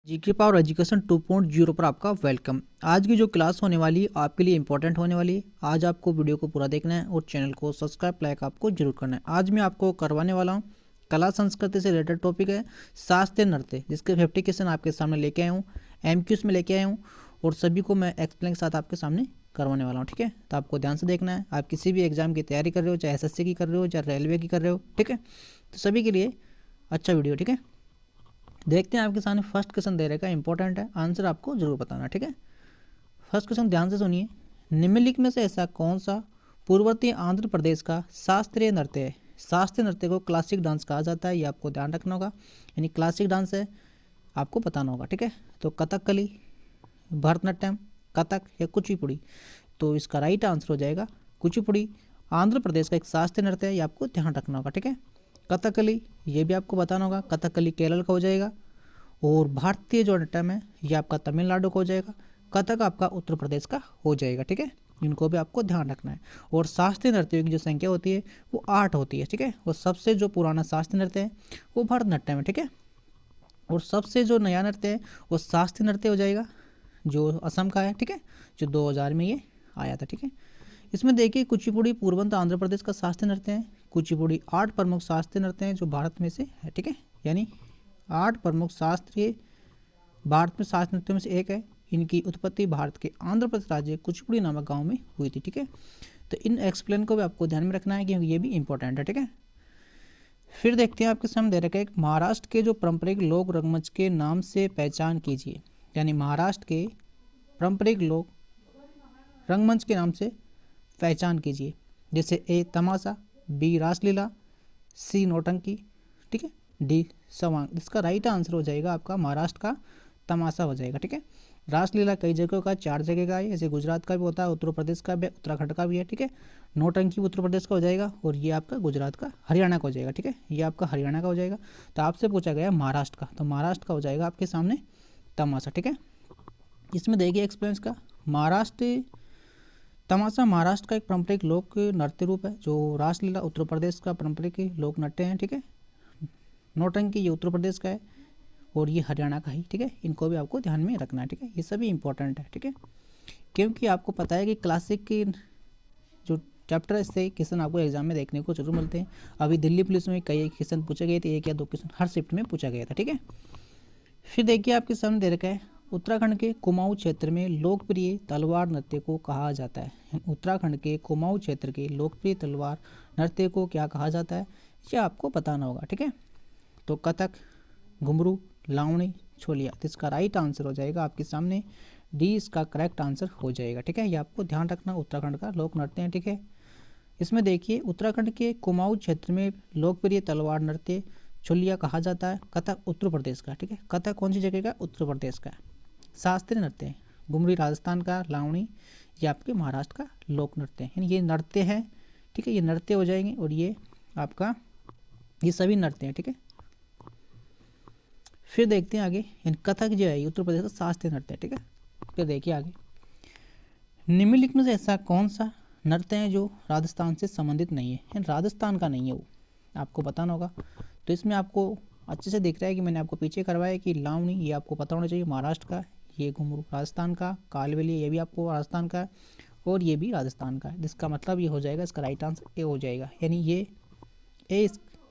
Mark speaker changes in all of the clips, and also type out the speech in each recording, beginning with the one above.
Speaker 1: GK power education 2.0 पर आपका welcome. आज की जो क्लास होने वाली है आपके लिए इंपॉर्टेंट होने वाली है। आज आपको वीडियो को पूरा देखना है और चैनल को सब्सक्राइब लाइक आपको जरूर करना है। आज मैं आपको करवाने वाला हूँ कला संस्कृति से रिलेटेड टॉपिक है शास्त्रीय नृत्य, जिसके 50 क्वेश्चन आपके सामने लेके आया हूँ, MQs में लेके आया हूँ और सभी को मैं एक्सप्लेन के साथ आपके सामने करवाने वाला हूँ। ठीक है, तो आपको ध्यान से देखना है। आप किसी भी एग्जाम की तैयारी कर रहे हो, चाहे SSC की कर रहे हो, चाहे रेलवे की कर रहे हो, ठीक है, तो सभी के लिए अच्छा वीडियो। ठीक है, देखते हैं आपके सामने फर्स्ट क्वेश्चन दे रखा है, इंपॉर्टेंट है, आंसर आपको जरूर बताना। ठीक है, फर्स्ट क्वेश्चन ध्यान से सुनिए। निम्नलिखित में से ऐसा कौन सा पूर्ववर्ती आंध्र प्रदेश का शास्त्रीय नृत्य है? शास्त्रीय नृत्य को क्लासिक डांस कहा जाता है, ये आपको ध्यान रखना होगा। यानी क्लासिक डांस है, आपको बताना होगा। ठीक है, तो कथकली, भरतनाट्यम, कथक या कुचिपुड़ी, तो इसका राइट आंसर हो जाएगा कुचिपुड़ी। आंध्र प्रदेश का एक शास्त्रीय नृत्य है, ये आपको ध्यान रखना होगा। ठीक है, कथकली ये भी आपको बताना होगा, कथकली केरल का हो जाएगा। और भारतीय जो नाट्यम है ये आपका तमिलनाडु का हो जाएगा। कथक आपका उत्तर प्रदेश का हो जाएगा। ठीक है, इनको भी आपको ध्यान रखना है। और शास्त्रीय नृत्यों की जो संख्या होती है वो 8 होती है। ठीक है, और सबसे जो पुराना शास्त्रीय नृत्य है वो भरतनाट्यम है। ठीक है, और सबसे जो नया नृत्य है वो शास्त्रीय नृत्य हो जाएगा जो असम का है। ठीक है, जो 2000 में ये आया था। ठीक है, इसमें देखिए कुचिपुड़ी पूर्वोत्तर आंध्र प्रदेश का शास्त्रीय नृत्य है। कुचिपुड़ी 8 प्रमुख शास्त्रीय नृत्य हैं जो भारत में से है। ठीक है, यानी 8 प्रमुख शास्त्रीय भारत में शास्त्रीय नृत्यों में से एक है। इनकी उत्पत्ति भारत के आंध्र प्रदेश राज्य कुचिपुड़ी नामक गांव में हुई थी। ठीक है, तो इन एक्सप्लेन को भी आपको ध्यान में रखना है क्योंकि ये भी इंपॉर्टेंट है। ठीक है, फिर देखते हैं आपके सामने दे रखा है महाराष्ट्र के जो पारंपरिक लोक रंगमंच के नाम से पहचान कीजिए। यानी महाराष्ट्र के पारंपरिक लोक रंगमंच के नाम से पहचान कीजिए। जैसे A Tamasha, B Raslila, C नौटंकी, ठीक है, D सवांग। इसका राइट आंसर हो जाएगा आपका महाराष्ट्र का तमाशा हो जाएगा। ठीक है, रासलीला कई जगहों का, 4 जगह का है, जैसे गुजरात का भी होता है, उत्तर प्रदेश का भी, उत्तराखंड का भी है। ठीक है, नौटंकी उत्तर प्रदेश का हो जाएगा और ये आपका गुजरात का, हरियाणा का हो जाएगा। ठीक है, ये आपका हरियाणा का हो जाएगा। तो आपसे पूछा गया महाराष्ट्र का, तो महाराष्ट्र का हो जाएगा आपके सामने तमाशा। ठीक है, इसमें देखिए एक्सपीरियंस का, महाराष्ट्र तमाशा महाराष्ट्र का एक पारंपरिक लोक नृत्य रूप है। जो रासलीला उत्तर प्रदेश का पारंपरिक लोक नृत्य है। ठीक है, नौटंकी ये उत्तर प्रदेश का है और ये हरियाणा का है। ठीक है, इनको भी आपको ध्यान में रखना है। ठीक है, ये सभी इंपॉर्टेंट है। ठीक है, क्योंकि आपको पता है कि क्लासिक की जो चैप्टर से क्वेश्चन आपको एग्जाम में देखने को जरूर मिलते हैं। अभी दिल्ली पुलिस में कई क्वेश्चन पूछे गए थे, 1 या 2 क्वेश्चन हर शिफ्ट में पूछा गया था। ठीक है, फिर देखिए आपके सामने दे रखा है उत्तराखंड के कुमाऊं क्षेत्र में लोकप्रिय तलवार नृत्य को कहा जाता है। उत्तराखंड के कुमाऊं क्षेत्र के लोकप्रिय तलवार नृत्य को क्या कहा जाता है, यह आपको बताना होगा। ठीक है, तो कथक, घुंघरू, लावणी, छोलिया। तो इसका राइट आंसर हो जाएगा आपके सामने D इसका करेक्ट आंसर हो जाएगा। ठीक है, ये आपको ध्यान रखना, उत्तराखंड का लोक नृत्य है। ठीक है, इसमें देखिए उत्तराखंड के कुमाऊं क्षेत्र में लोकप्रिय तलवार नृत्य छोलिया कहा जाता है। कथक उत्तर प्रदेश का। ठीक है, कथक कौन सी जगह का, उत्तर प्रदेश का शास्त्रीय नृत्य है। घुमरी राजस्थान का, लावणी ये आपके महाराष्ट्र का लोक नृत्य है। यानी ये नृत्य है। ठीक है, ये नृत्य हो जाएंगे और ये आपका, ये सभी नृत्य हैं। ठीक है, फिर देखते हैं आगे। यानी कथक जो है उत्तर प्रदेश का शास्त्रीय नृत्य है। ठीक है, फिर देखिए आगे, निम्नलिखित में से ऐसा कौन सा नृत्य है जो राजस्थान से संबंधित नहीं है? यानी राजस्थान का नहीं है, वो आपको बताना होगा। तो इसमें आपको अच्छे से दिख रहा है कि मैंने आपको पीछे करवाया कि लावणी ये आपको पता होना चाहिए महाराष्ट्र का, ये घुंघरू राजस्थान का, कालबेली ये भी आपको राजस्थान का है और ये भी राजस्थान का है। जिसका मतलब ये हो जाएगा, इसका राइट आंसर ए हो जाएगा। यानी ये ए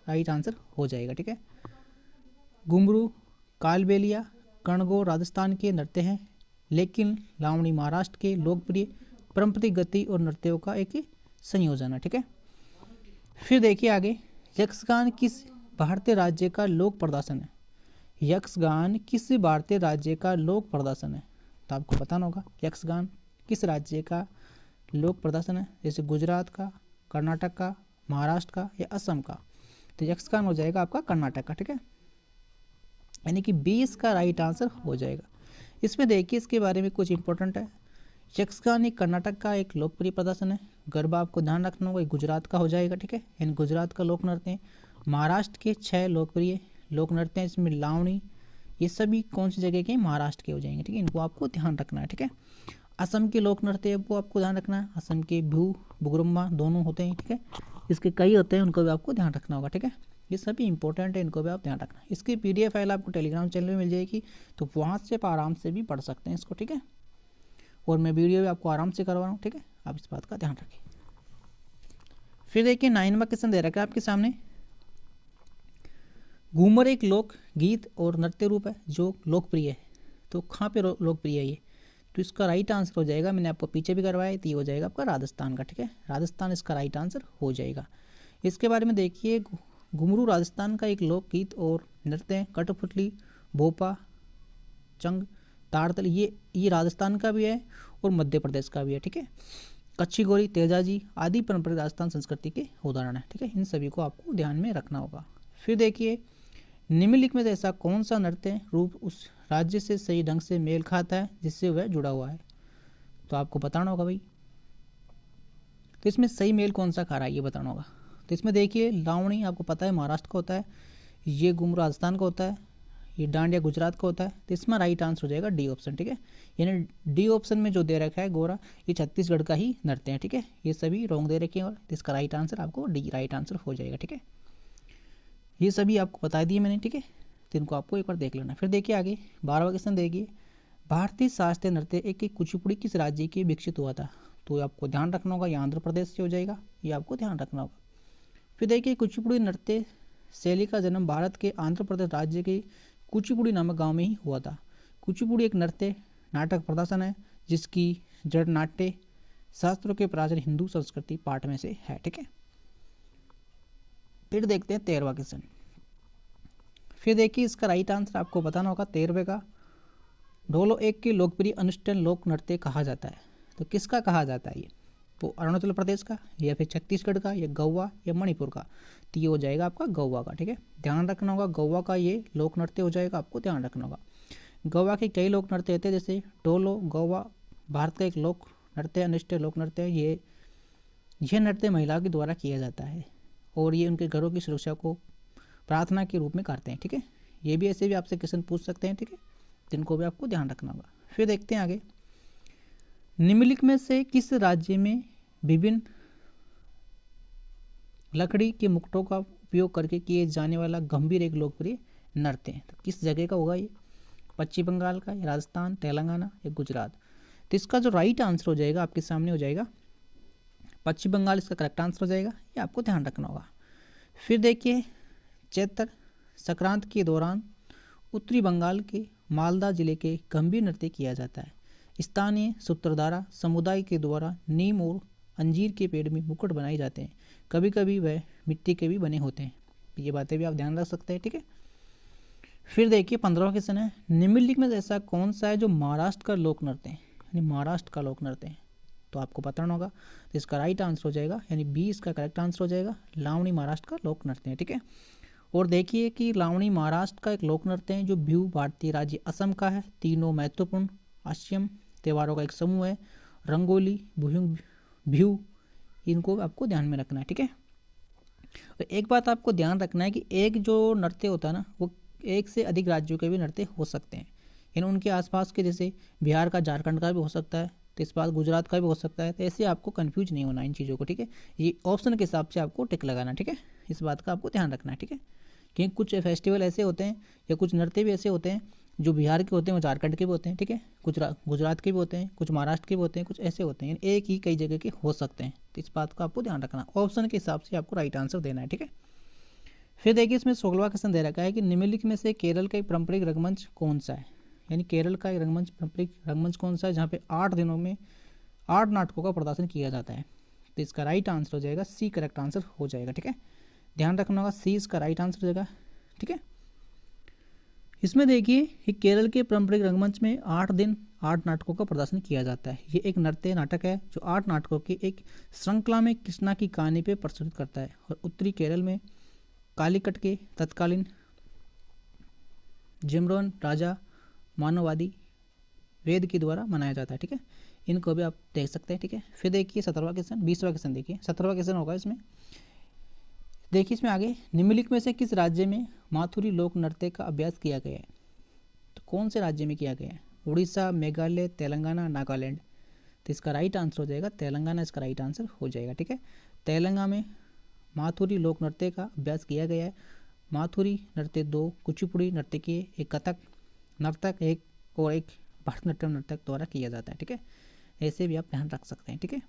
Speaker 1: राइट आंसर हो जाएगा। ठीक है, घुंघरू, कालबेलिया, कणगो राजस्थान के नृत्य हैं, लेकिन लावणी महाराष्ट्र के लोकप्रिय पारंपरिक गति और नृत्यों का एक संयोजन है। ठीक है, फिर देखिए आगे, यक्षगान किस भारतीय राज्य का लोक प्रदर्शन है? यक्षगान किस भारतीय राज्य का लोक प्रदर्शन है? तो आपको बताना होगा यक्षगान किस राज्य का लोक प्रदर्शन है। जैसे गुजरात का, कर्नाटक का, महाराष्ट्र का या असम का। तो यक्षगान हो जाएगा आपका कर्नाटक का। ठीक है, यानी कि 20 का राइट आंसर हो जाएगा। इसमें देखिए इसके बारे में कुछ इंपॉर्टेंट है। यक्षगान एक कर्नाटक का एक लोकप्रिय प्रदर्शन है। गरबा आपको ध्यान रखना होगा, गुजरात का हो जाएगा। ठीक है, यानी गुजरात का लोक नृत्य है। महाराष्ट्र के 6 लोकप्रिय लोक नृत्य हैं, इसमें लावणी ये सभी कौन सी जगह के, महाराष्ट्र के हो जाएंगे। ठीक है, इनको आपको ध्यान रखना है। ठीक है, असम के लोक नृत्य वो आपको ध्यान रखना है। असम के बिहू, बुगरुम्बा दोनों होते हैं। ठीक है, इसके कई होते हैं, उनको भी आपको ध्यान रखना होगा। ठीक है, ये सभी इंपॉर्टेंट है, इनको भी आप ध्यान रखना। इसकी PDF फाइल आपको टेलीग्राम चैनल में मिल जाएगी, तो वहाँ से आप आराम से भी पढ़ सकते हैं इसको, ठीक है। और मैं वीडियो भी आपको आराम से करवा रहा हूँ, ठीक है, आप इस बात का ध्यान रखें। फिर देखिए 9वां क्वेश्चन दे रखा है आपके सामने। घूमर एक लोक गीत और नृत्य रूप है जो लोकप्रिय है, तो कहाँ पे लोकप्रिय है ये? तो इसका राइट आंसर हो जाएगा, मैंने आपको पीछे भी करवाया, तो ये हो जाएगा आपका राजस्थान का, ठीक है। राजस्थान इसका राइट आंसर हो जाएगा। इसके बारे में देखिए, घुंघरू राजस्थान का एक लोकगीत और नृत्य है। कठपुतली, भोपा, चंग, ताड़तल, ये राजस्थान का भी है और मध्य प्रदेश का भी है, ठीक है। कच्छी गोरी, तेजाजी आदि पारंपरिक राजस्थान संस्कृति के उदाहरण है, ठीक है। इन सभी को आपको ध्यान में रखना होगा। फिर देखिए, निम्नलिखित में से ऐसा कौन सा नृत्य रूप उस राज्य से सही ढंग से मेल खाता है जिससे वह जुड़ा हुआ है? तो आपको बताना होगा भाई, तो इसमें सही मेल कौन सा खा रहा है ये बताना होगा। तो इसमें देखिए, लावणी आपको पता है महाराष्ट्र का होता है, ये घुंघरू राजस्थान का होता है, ये डांडिया गुजरात का होता है। तो इसमें राइट आंसर हो जाएगा डी ऑप्शन, ठीक है। यानी डी ऑप्शन में जो दे रखा है गोरा, ये छत्तीसगढ़ का ही नृत्य है, ठीक है। ये सभी रॉन्ग दे रखे हैं, और इसका राइट आंसर आपको डी राइट आंसर हो जाएगा, ठीक है। ये सभी आपको बता दिए मैंने, ठीक है। तो इनको आपको एक बार देख लेना। फिर देखिए आगे 12वां क्वेश्चन देखिए, भारतीय शास्त्रीय नृत्य एक कुचिपुड़ी किस राज्य के विकसित हुआ था? तो आपको ध्यान रखना होगा, ये आंध्र प्रदेश से हो जाएगा, ये आपको ध्यान रखना होगा। फिर देखिए, कुचिपुड़ी नृत्य शैली का जन्म भारत के आंध्र प्रदेश राज्य के कुचिपुड़ी नामक गांव में ही हुआ था। कुचिपुड़ी एक नृत्य नाटक प्रदर्शन है जिसकी जड़ नाट्य शास्त्रों के प्राचीन हिंदू संस्कृति पाठ में से है, ठीक है। फिर देखते हैं 13वां क्वेश्चन। फिर देखिए, इसका राइट आंसर आपको बताना होगा 13वें का। ढोलो एक की लोकप्रिय अनुष्ठान लोक नृत्य कहा जाता है, तो किसका कहा जाता है ये? तो अरुणाचल प्रदेश का, या फिर छत्तीसगढ़ का, या गोवा, या मणिपुर का? तो ये हो जाएगा आपका गोवा का, ठीक है। ध्यान रखना होगा, गोवा का ये लोक नृत्य हो जाएगा, आपको ध्यान रखना होगा। गोवा के कई लोक नृत्य होते हैं, जैसे ढोलो गोवा भारत का एक लोक नृत्य अनुष्ठान लोक नृत्य है। यह नृत्य महिलाओं के द्वारा किया जाता है और ये उनके घरों की सुरक्षा को प्रार्थना के रूप में करते हैं, ठीक है। ये भी ऐसे भी आपसे क्वेश्चन पूछ सकते हैं, ठीक है, जिनको भी आपको ध्यान रखना होगा। फिर देखते हैं आगे, निम्नलिखित में से किस राज्य में विभिन्न लकड़ी के मुकुटों का उपयोग करके किए जाने वाला गंभीर एक लोकप्रिय नृत्य है? तो किस जगह का होगा ये? पश्चिम बंगाल का, या राजस्थान, तेलंगाना, या गुजरात? तो इसका जो राइट आंसर हो जाएगा आपके सामने हो जाएगा पश्चिम बंगाल, इसका करेक्ट आंसर हो जाएगा, ये आपको ध्यान रखना होगा। फिर देखिए, चैत्र संक्रांति के दौरान उत्तरी बंगाल के मालदा जिले के गंभीर नृत्य किया जाता है। स्थानीय सूत्रधारा समुदाय के द्वारा नीम और अंजीर के पेड़ में मुकुट बनाए जाते हैं, कभी कभी वह मिट्टी के भी बने होते हैं। ये बातें भी आप ध्यान रख सकते हैं, ठीक है। फिर देखिए 15वां क्वेश्चन है, निम्नलिखित में ऐसा कौन सा है जो महाराष्ट्र का लोक नृत्य है? यानी महाराष्ट्र का लोक नृत्य है, तो आपको बताना होगा। तो इसका राइट आंसर हो जाएगा, यानी बी इसका करेक्ट आंसर हो जाएगा, लावणी महाराष्ट्र का लोक नृत्य है, ठीक है। और देखिए कि लावणी महाराष्ट्र का एक लोक नृत्य है जो बिहू भारतीय राज्य असम का है। तीनों महत्वपूर्ण आश्यम त्योहारों का एक समूह है, रंगोली, बिहू, इनको आपको ध्यान में रखना है, ठीक है। और एक बात आपको ध्यान रखना है कि एक जो नृत्य होता है ना, वो एक से अधिक राज्यों के भी नृत्य हो सकते हैं, यानी उनके आसपास के, जैसे बिहार का, झारखंड का भी हो सकता है, तो इस बात गुजरात का भी हो सकता है। तो ऐसे आपको कंफ्यूज नहीं होना इन चीज़ों को, ठीक है। ये ऑप्शन के हिसाब से आपको टिक लगाना, ठीक है। इस बात का आपको ध्यान रखना है, ठीक है। क्योंकि कुछ फेस्टिवल ऐसे होते हैं या कुछ नृत्य भी ऐसे होते हैं जो बिहार के होते हैं, वो झारखंड के भी होते हैं, ठीक है, कुछ गुजरात के भी होते हैं, कुछ महाराष्ट्र के भी होते हैं, कुछ ऐसे होते हैं, एक ही कई जगह के हो सकते हैं। तो इस बात का आपको ध्यान रखना, ऑप्शन के हिसाब से आपको राइट आंसर देना है, ठीक है। फिर देखिए, इसमें 16वां क्वेश्चन दे रखा है कि निम्नलिखित में से केरल का एक पारंपरिक रंगमंच कौन सा है? यानी केरल का एक रंगमंच, पारंपरिक रंगमंच कौन सा है जहाँ पे 8 दिनों में 8 नाटकों का प्रदर्शन किया जाता है? तो इसका राइट आंसर हो जाएगा सी, करेक्ट आंसर हो जाएगा, ठीक है। ध्यान रखना होगा, सी इसका राइट आंसर हो जाएगा, ठीक है। इसमें देखिए कि केरल के पारंपरिक रंगमंच में 8 दिन 8 नाटकों का प्रदर्शन किया जाता है। ये एक नृत्य नाटक है जो 8 नाटकों की एक श्रृंखला में कृष्णा की कहानी पे प्रस्तुत करता है, और उत्तरी केरल में कालीकट के तत्कालीन जिमरोन राजा मानववादी वेद के द्वारा मनाया जाता है, ठीक है। इनको भी आप देख सकते हैं, ठीक है। फिर देखिए 17वां क्वेश्चन, 20वां क्वेश्चन देखिए, 17वां क्वेश्चन होगा इसमें। देखिए इसमें आगे, निम्नलिखित में से किस राज्य में माथुरी लोक नृत्य का अभ्यास किया गया है? तो कौन से राज्य में किया गया है? उड़ीसा, मेघालय, तेलंगाना, नागालैंड? तो इसका राइट आंसर हो जाएगा तेलंगाना, इसका राइट आंसर हो जाएगा, ठीक है। तेलंगाना में माथुरी लोक नृत्य का अभ्यास किया गया है, माथुरी नृत्य 2, कुचिपुड़ी नर्तकी 1 कथक नर्तक 1 और 1 भरतनाट्यम नर्तक द्वारा किया जाता है। ठीक है, ऐसे भी आप ध्यान रख सकते हैं। ठीक है,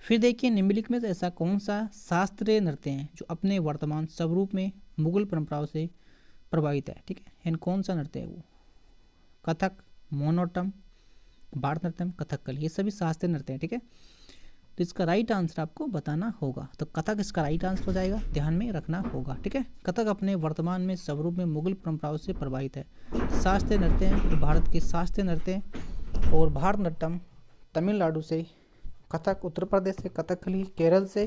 Speaker 1: फिर देखिए निम्नलिखित में से ऐसा कौन सा शास्त्रीय नृत्य है जो अपने वर्तमान स्वरूप में मुगल परंपराओं से प्रभावित है। ठीक है, यानी कौन सा नृत्य है वो? कथक, मोनोटम, भारतनाट्यम, कथकली, ये सभी शास्त्रीय नृत्य हैं। ठीक है, तो इसका राइट आंसर आपको बताना होगा। तो कथक इसका राइट आंसर हो जाएगा, ध्यान में रखना होगा। ठीक है, कथक अपने वर्तमान में स्वरूप में मुगल परंपराओं से प्रभावित है। शास्त्रीय नृत्य है, तो भारत के शास्त्रीय नृत्य, और भारतनाट्यम तमिलनाडु से, कथक उत्तर प्रदेश से, कथकली केरल से,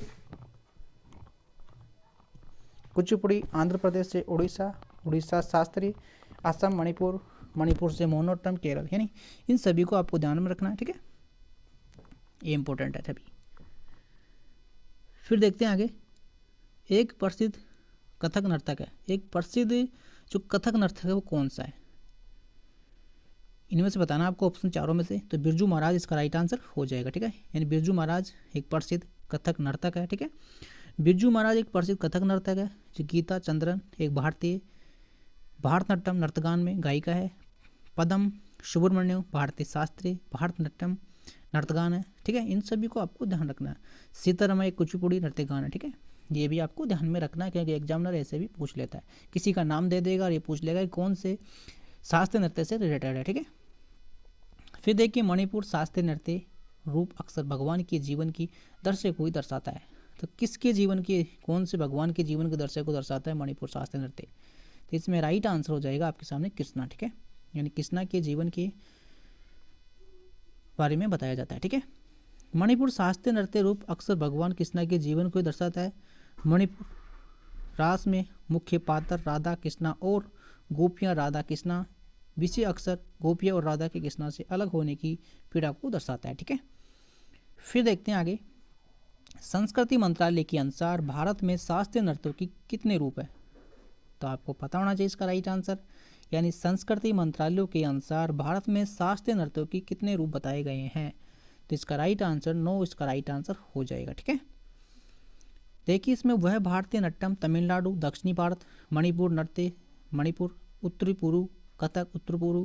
Speaker 1: कुचिपुड़ी आंध्र प्रदेश से, उड़ीसा शास्त्रीय, असम, मणिपुर से, मोनोटम केरल, यानी इन सभी को आपको ध्यान में रखना है। ठीक है, ये इंपॉर्टेंट है सभी। फिर देखते हैं आगे, एक प्रसिद्ध कथक नर्तक है, एक प्रसिद्ध जो कथक नर्तक है वो कौन सा है? इनमें से बताना आपको ऑप्शन चारों में से। तो बिरजू महाराज इसका राइट आंसर हो जाएगा। ठीक है, यानी बिरजू महाराज एक प्रसिद्ध कथक नर्तक है। ठीक है, बिरजू महाराज एक प्रसिद्ध कथक नर्तक है। जो गीता चंद्रन एक भारतीय भारतनाट्यम नर्तगान में गायिका है। पदम सुब्रमण्यम भारतीय शास्त्रीय भारतनाट्यम नर्तगान है। ठीक है, इन सभी को आपको ध्यान रखना है। सीताराम एक कुचिपुड़ी नृत्यगान है। ठीक है, ये भी आपको ध्यान में रखना है क्योंकि एग्जामिनर ऐसे भी पूछ लेता है, किसी का नाम दे देगा और ये पूछ लेगा कि कौन से शास्त्रीय नृत्य से रिलेटेड है। ठीक है, फिर देखिए मणिपुर शास्त्रीय नृत्य रूप अक्सर भगवान के जीवन की दृश्य को ही दर्शाता है। तो किसके जीवन के, कौन से भगवान के जीवन के दृश्य को दर्शाता है मणिपुर शास्त्रीय नृत्य? तो इसमें राइट आंसर हो जाएगा आपके सामने कृष्णा। ठीक है, यानी कृष्णा के जीवन के बारे में बताया जाता है। ठीक है, मणिपुर शास्त्रीय नृत्य रूप अक्सर भगवान कृष्णा के जीवन को दर्शाता है। मणिपुर रास में मुख्य पात्र राधा कृष्णा और गोपियाँ राधा कृष्णा विषय अक्सर गोपिया और राधा के कृष्णा से अलग होने की पीड़ा को दर्शाता है। ठीक है, फिर देखते हैं आगे, संस्कृति मंत्रालय के अनुसार भारत में शास्त्रीय नृत्यों की कितने रूप है? तो आपको पता होना चाहिए इसका राइट आंसर, यानी संस्कृति मंत्रालय के अनुसार भारत में शास्त्रीय नृत्यों की कितने रूप बताए गए हैं? तो इसका राइट आंसर 9 इसका राइट आंसर हो जाएगा। ठीक है, देखिए इसमें वह भारतीय नाट्यम तमिलनाडु दक्षिणी भारत, मणिपुर नृत्य मणिपुर, उत्तरी पूर्व कथक उत्तर पूर्व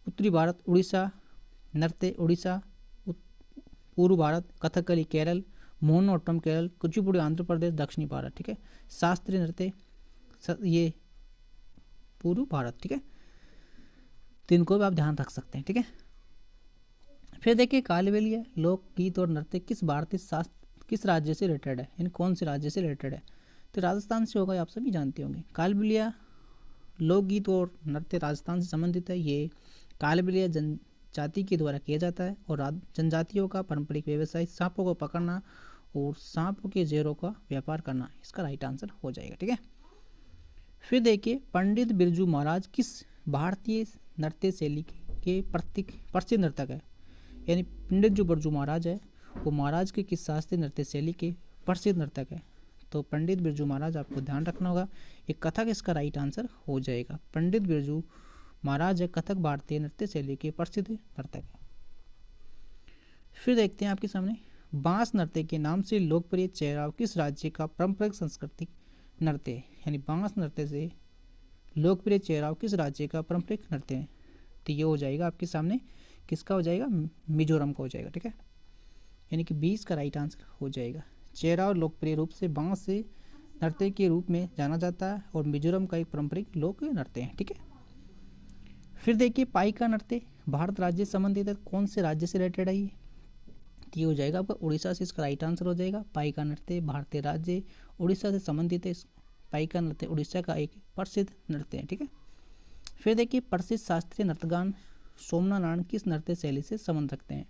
Speaker 1: उत्तरी भारत, उड़ीसा नृत्य उड़ीसा, पूर्व भारत कथकली केरल, मोहिनीअट्टम केरल, कुचिपुड़ी आंध्र प्रदेश, दक्षिणी भारत। ठीक है, शास्त्रीय नृत्य ये पूर्व भारत। ठीक है, तो इनको भी आप ध्यान रख सकते हैं। ठीक है, फिर देखिए कालबेलिया लोकगीत और नृत्य किस भारतीय शास्त्र किस राज्य से रिलेटेड है, यानी कौन से राज्य से रिलेटेड है? तो राजस्थान से होगा, आप सभी जानते होंगे। कालबेलिया लोकगीत और नृत्य राजस्थान से संबंधित है। ये कालबेलिया जनजाति के द्वारा किया जाता है और जनजातियों का पारंपरिक व्यवसाय सांपों को पकड़ना और सांपों के जेरों का व्यापार करना, इसका राइट आंसर हो जाएगा। ठीक है, फिर देखिए पंडित बिरजू महाराज किस भारतीय नृत्य शैली के प्रसिद्ध नर्तक है? यानी पंडित जो बिरजू महाराज है वो महाराज के किस शास्त्रीय नृत्य शैली के प्रसिद्ध नर्तक है? तो पंडित बिरजू महाराज आपको ध्यान रखना होगा, ये कथक इसका राइट आंसर हो जाएगा। पंडित बिरजू महाराज है कथक भारतीय नृत्य शैली के प्रसिद्ध नर्तक है। फिर देखते हैं आपके सामने, बांस नृत्य के नाम से लोकप्रिय चेहरा किस राज्य का पारंपरिक सांस्कृतिक नृत्य है? यानी बांस नृत्य से लोकप्रिय चेहरा किस राज्य का पारंपरिक नृत्य है? तो ये हो जाएगा आपके सामने, किसका हो जाएगा? मिजोरम का हो जाएगा। ठीक है, यानी कि 20 का राइट आंसर हो जाएगा। चेहरा और लोकप्रिय रूप से बांस से नृत्य के रूप में जाना जाता है और मिजोरम का एक पारंपरिक लोक नृत्य है। ठीक है, फिर देखिए पाइका नृत्य भारत राज्य से संबंधित है, कौन से राज्य से रिलेटेड है ये? ये हो जाएगा आपका उड़ीसा से, इसका राइट आंसर हो जाएगा। पाइका नृत्य भारतीय राज्य उड़ीसा से संबंधित है। पाइका नृत्य उड़ीसा का एक प्रसिद्ध नृत्य है। ठीक है, फिर देखिए प्रसिद्ध शास्त्रीय नृत्यगान सोमना नारायण किस नृत्य शैली से संबंध रखते हैं?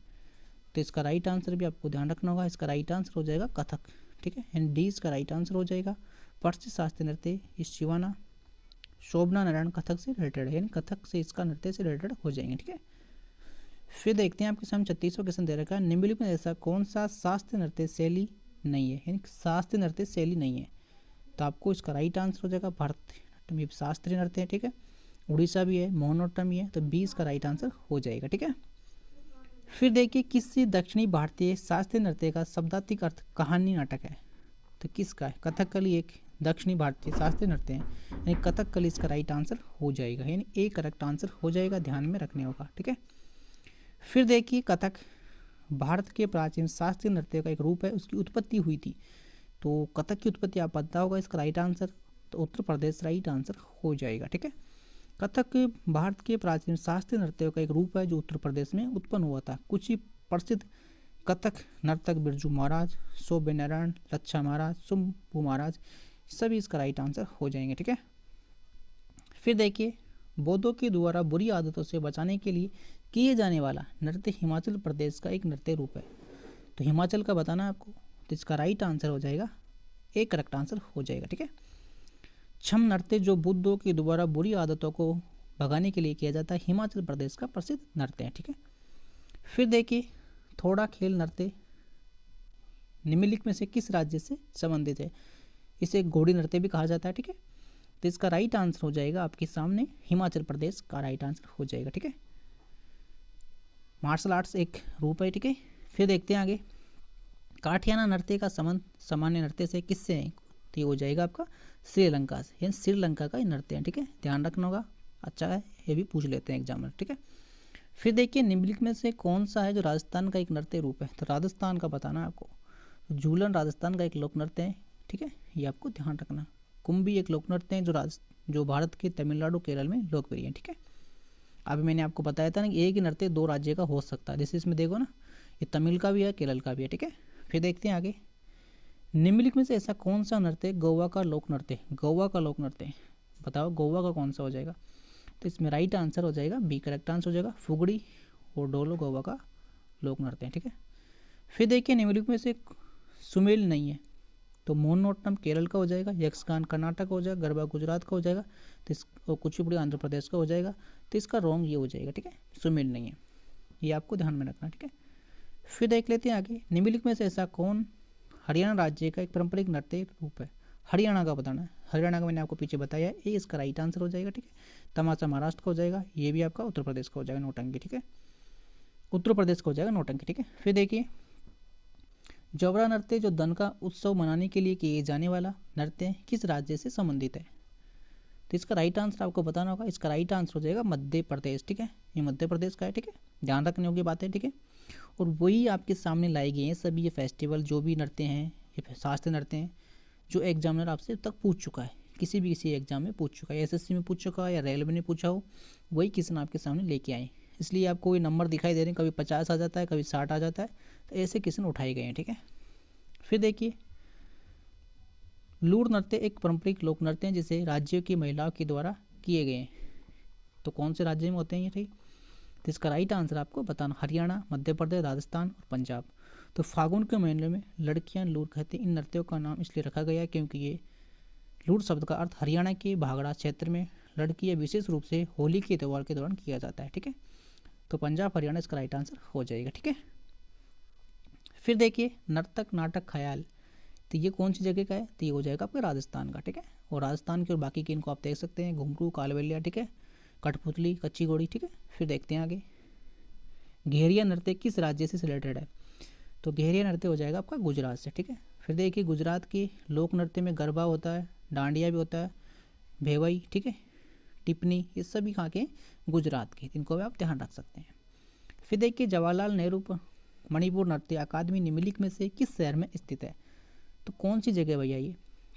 Speaker 1: तो इसका राइट आंसर भी आपको ध्यान रखना होगा, इसका राइट आंसर हो जाएगा कथक। ठीक है, एंड डी इसका राइट आंसर हो जाएगा। प्रसिद्ध शास्त्रीय नृत्य इस शिवाना शोभना नारायण कथक से रिलेटेड है, यानी कथक से इसका नृत्य से रिलेटेड हो जाएंगे। ठीक है, फिर देखते हैं आपके सामने 36वां क्वेश्चन दे रखा है, निम्नलिखित में ऐसा कौन सा शास्त्रीय नृत्य शैली नहीं है, यानी शास्त्रीय नृत्य शैली नहीं है? तो आपको इसका राइट आंसर हो जाएगा भरतनाट्यम, ये शास्त्रीय नृत्य है। ठीक है, उड़ीसा भी है, मोहिनीअट्टम भी है, तो 20 का राइट आंसर हो जाएगा। ठीक है, फिर देखिए किसी दक्षिणी भारतीय शास्त्रीय नृत्य का शब्दार्थिक अर्थ कहानी नाटक है? तो किसका है? कथकली एक दक्षिणी भारतीय शास्त्रीय नृत्य हैं, यानी कथकली इसका राइट आंसर हो जाएगा, यानी ए करेक्ट आंसर हो जाएगा, ध्यान में रखने होगा। ठीक है, फिर देखिए कथक भारत के प्राचीन शास्त्रीय नृत्य का एक रूप है, उसकी उत्पत्ति हुई थी। तो कथक की उत्पत्ति आप पता होगा, इसका राइट आंसर तो उत्तर प्रदेश राइट आंसर हो जाएगा। ठीक है, कथक भारत के प्राचीन शास्त्रीय नृत्यों का एक रूप है जो उत्तर प्रदेश में उत्पन्न हुआ था। कुछ ही प्रसिद्ध कथक नर्तक बिरजू महाराज, सौम्य नारायण, लच्छा महाराज, शंभू महाराज, सभी इसका राइट आंसर हो जाएंगे। ठीक है, फिर देखिए बौद्धों के द्वारा बुरी आदतों से बचाने के लिए किए जाने वाला नृत्य हिमाचल प्रदेश का एक नृत्य रूप है। तो हिमाचल का बताना है आपको, तो इसका राइट आंसर हो जाएगा, एक करेक्ट आंसर हो जाएगा। ठीक है, छम नृत्य जो बुद्धों के द्वारा बुरी आदतों को भगाने के लिए किया जाता है, हिमाचल प्रदेश का प्रसिद्ध नृत्य है। ठीक है, फिर देखिए थोड़ा खेल नृत्य निम्नलिखित में से किस राज्य से संबंधित है? इसे घोड़ी नृत्य भी कहा जाता है। ठीक है, तो इसका राइट आंसर हो जाएगा आपके सामने हिमाचल प्रदेश का राइट आंसर हो जाएगा। ठीक है, मार्शल आर्ट्स एक रूप है। ठीक है, फिर देखते हैं आगे, काठियाना नृत्य का संबंध सामान्य नृत्य से किससे है? तो ये हो जाएगा आपका श्रीलंका से, यानी श्रीलंका का नृत्य है। ठीक है, ध्यान रखना होगा, अच्छा है, ये भी पूछ लेते हैं एग्जाम में। ठीक है, फिर देखिए निम्नलिखित में से कौन सा है जो राजस्थान का एक नृत्य रूप है? तो राजस्थान का बताना है आपको, तो झूलन राजस्थान का एक लोक नृत्य है। ठीक है, ये आपको ध्यान रखना। कुंभी एक लोक नृत्य है जो भारत के तमिलनाडु केरल में लोकप्रिय है। ठीक है, अभी मैंने आपको बताया था ना कि एक ही नृत्य दो राज्य का हो सकता है, जैसे इसमें देखो ना, ये तमिल का भी है, केरल का भी है। ठीक है, फिर देखते हैं आगे, निम्नलिखित में से ऐसा कौन सा नृत्य गोवा का लोक नृत्य? गोवा का लोक नृत्य बताओ, गोवा का कौन सा हो जाएगा? तो इसमें राइट आंसर हो जाएगा बी, करेक्ट आंसर हो जाएगा, फुगड़ी और डोलो गोवा का लोक नृत्य है। ठीक है, फिर देखिए निम्नलिखित में से सुमेल नहीं है, तो मोहनोट्टम केरल का हो जाएगा, यक्षगान कर्नाटक हो जाएगा, गरबा गुजरात का हो जाएगा, तो और कुचिपुड़ी आंध्र प्रदेश का हो जाएगा। तो इसका रॉन्ग ये हो जाएगा। ठीक है, सुमेल नहीं है, ये आपको ध्यान में रखना। ठीक है, फिर देख लेते हैं आगे, निम्नलिखित में से ऐसा कौन हरियाणा राज्य का एक पारंपरिक नृत्य रूप है? हरियाणा का बताना है, हरियाणा का मैंने आपको पीछे बताया है, ये इसका राइट आंसर हो जाएगा। ठीक है, तमाशा महाराष्ट्र का हो जाएगा, ये भी आपका उत्तर प्रदेश का हो जाएगा, नौटंकी। ठीक है, उत्तर प्रदेश का हो जाएगा नौटंकी। ठीक है, फिर देखिए जबरा नृत्य जो धन का उत्सव मनाने के लिए किए जाने वाला नृत्य किस राज्य से संबंधित है? तो इसका राइट आंसर आपको बताना होगा, इसका राइट आंसर हो जाएगा मध्य प्रदेश। ठीक है, ये मध्य प्रदेश का है। ठीक है, ध्यान रखने योग्य बात है। ठीक है, और वही आपके सामने लाई गई हैं सभी ये फेस्टिवल जो भी नृत्य हैं, ये शास्त्रीय नृत्य हैं जो एग्जामिनर आपसे अब तक पूछ चुका है, किसी एग्जाम में पूछ चुका है, एसएससी में पूछ चुका है या रेलवे ने पूछा हो, वही क्वेश्चन आपके सामने लेके आए। इसलिए आपको ये नंबर दिखाई दे रहे हैं, कभी 50 आ जाता है, कभी 60 आ जाता है, तो ऐसे क्वेश्चन उठाए गए हैं। ठीक है, फिर देखिए लूड़ नृत्य एक पारंपरिक लोक नृत्य है जिसे राज्यों की महिलाओं के द्वारा किए गए हैं। तो कौन से राज्य में होते हैं ये? ठीक, तो इसका राइट आंसर आपको बताना, हरियाणा, मध्य प्रदेश, राजस्थान और पंजाब। तो फागुन के महीने में लड़कियां लूड़ कहते हैं। इन नृत्यों का नाम इसलिए रखा गया है क्योंकि ये लूड़ शब्द का अर्थ हरियाणा के भागड़ा क्षेत्र में लड़कियां विशेष रूप से होली के त्यौहार के दौरान किया जाता है। ठीक है, तो पंजाब हरियाणा इसका राइट आंसर हो जाएगा। ठीक है, फिर देखिए नर्तक नाटक ख्याल, तो ये कौन सी जगह का है? तो ये हो जाएगा आपका राजस्थान का। ठीक है, और राजस्थान के और बाकी के इनको आप देख सकते हैं, घुंघरू, कालबेलिया, ठीक है, कठपुतली, कच्ची घोड़ी। ठीक है, फिर देखते हैं आगे, घेरिया नृत्य किस राज्य से रिलेटेड है? तो घेरिया नृत्य हो जाएगा आपका गुजरात से। ठीक है, फिर देखिए गुजरात की लोक नृत्य में गरबा होता है, डांडिया भी होता है, भेवई, ठीक है, टिप्पणी, ये सभी कहाँ के? गुजरात के, इनको भी आप ध्यान रख सकते हैं। फिर देखिए जवाहरलाल नेहरू मणिपुर नृत्य अकादमी निम्नलिखित में से किस शहर में स्थित है? तो कौन सी जगह भैया ये?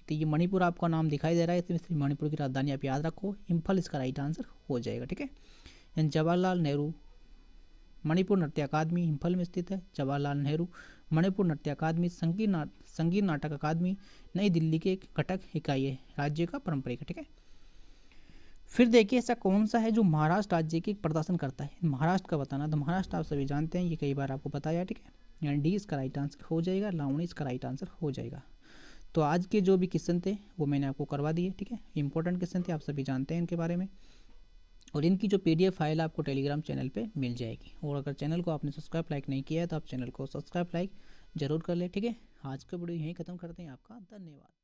Speaker 1: तो ये मणिपुर आपका नाम दिखाई दे रहा है, इसमें मणिपुर की राजधानी आप याद रखो, इम्फल इसका राइट आंसर हो जाएगा। ठीक है, जवाहरलाल नेहरू मणिपुर नृत्य अकादमी इम्फल में स्थित है। जवाहरलाल नेहरू मणिपुर नृत्य अकादमी संगीत नाटक अकादमी नई दिल्ली के एक घटक इकाई है, राज्य का पारंपरिक। ठीक है, फिर देखिए ऐसा कौन सा है जो महाराष्ट्र राज्य की प्रदर्शन करता है? महाराष्ट्र का बताना, तो महाराष्ट्र आप सभी जानते हैं, ये कई बार आपको बताया। ठीक है, यानी डी इसका राइट आंसर हो जाएगा, लावणी इसका राइट आंसर हो जाएगा। तो आज के जो भी क्वेश्चन थे वो मैंने आपको करवा दिए। ठीक है, इंपॉर्टेंट क्वेश्चन थे, आप सभी जानते हैं इनके बारे में, और इनकी जो PDF फाइल आपको टेलीग्राम चैनल पे मिल जाएगी। और अगर चैनल को आपने सब्सक्राइब लाइक नहीं किया है तो आप चैनल को सब्सक्राइब लाइक जरूर कर ले। ठीक है, आज का वीडियो यहीं खत्म करते हैं, आपका धन्यवाद।